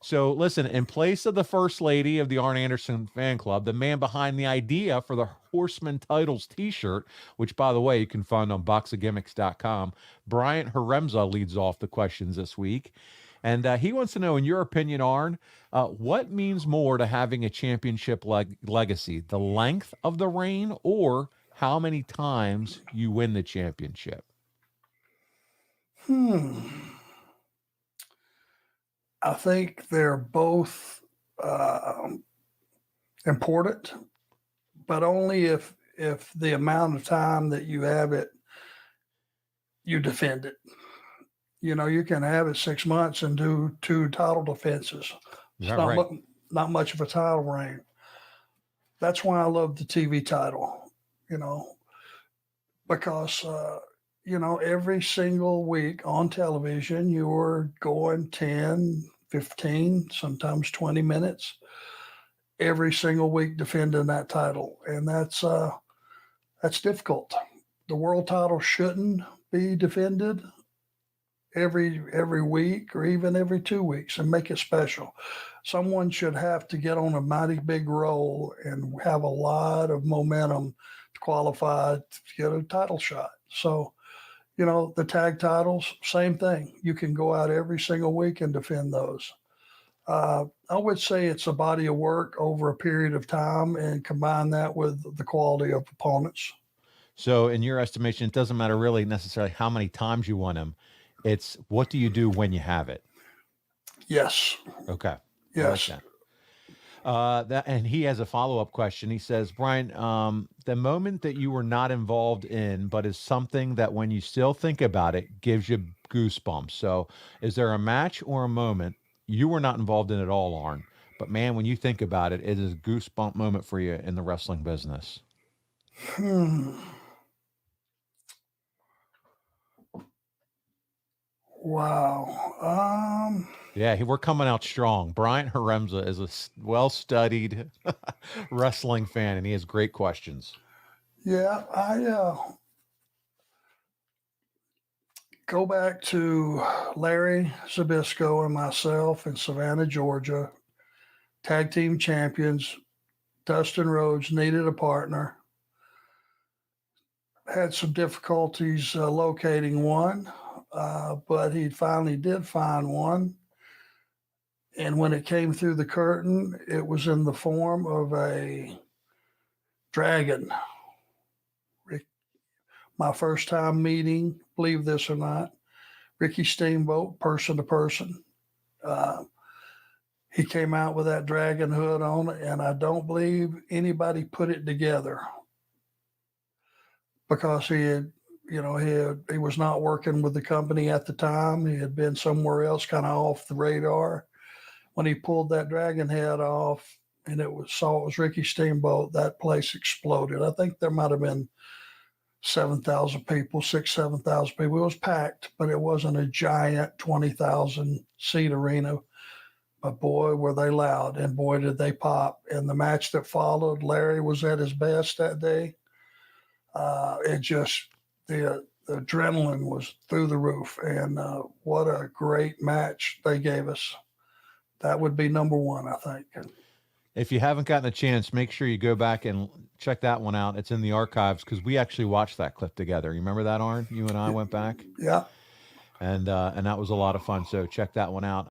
So listen, in place of the first lady of the Arn Anderson fan club, the man behind the idea for the Horseman Titles t-shirt, which by the way, you can find on boxofgimmicks.com, Bryant Haremza leads off the questions this week. And he wants to know, in your opinion, Arn, what means more to having a championship legacy, the length of the reign or how many times you win the championship? I think they're both important, but only if the amount of time that you have it, you defend it. You know, you can have it 6 months and do 2 title defenses. It's not much of a title reign. That's why I love the TV title, you know, because every single week on television, you're going 10, 15, sometimes 20 minutes every single week defending that title. And that's difficult. The world title shouldn't be defended every week or even every 2 weeks and make it special. Someone should have to get on a mighty big roll and have a lot of momentum to qualify to get a title shot. So, the tag titles, same thing. You can go out every single week and defend those. I would say it's a body of work over a period of time and combine that with the quality of opponents. So, in your estimation, it doesn't matter really necessarily how many times you won him. It's what do you do when you have it? Yes. Okay. Yes. I like that. And he has a follow-up question. He says, Brian, the moment that you were not involved in, but is something that when you still think about it, gives you goosebumps. So is there a match or a moment you were not involved in at all, Arn? But man, when you think about it, it is a goosebump moment for you in the wrestling business. Wow. Yeah, we're coming out strong. Bryant Haremza is a well-studied wrestling fan, and he has great questions. Yeah, I go back to Larry Zbyszko and myself in Savannah, Georgia, tag team champions. Dustin Rhodes needed a partner. Had some difficulties locating one, but he finally did find one. And when it came through the curtain, it was in the form of a dragon. My first time meeting, believe this or not, Ricky Steamboat, person to person. He came out with that dragon hood on, and I don't believe anybody put it together because he was not working with the company at the time. He had been somewhere else, kind of off the radar. When he pulled that dragon head off, and it was Ricky Steamboat, that place exploded. I think there might have been 7,000 people, 7,000 people. It was packed, but it wasn't a giant 20,000 seat arena. But boy, were they loud, and boy, did they pop. And the match that followed, Larry was at his best that day. The adrenaline was through the roof, and what a great match they gave us. That would be number one, I think. If you haven't gotten a chance, make sure you go back and check that one out. It's in the archives because we actually watched that clip together. You remember that, Arn? You and I went back? Yeah. And that was a lot of fun. So check that one out.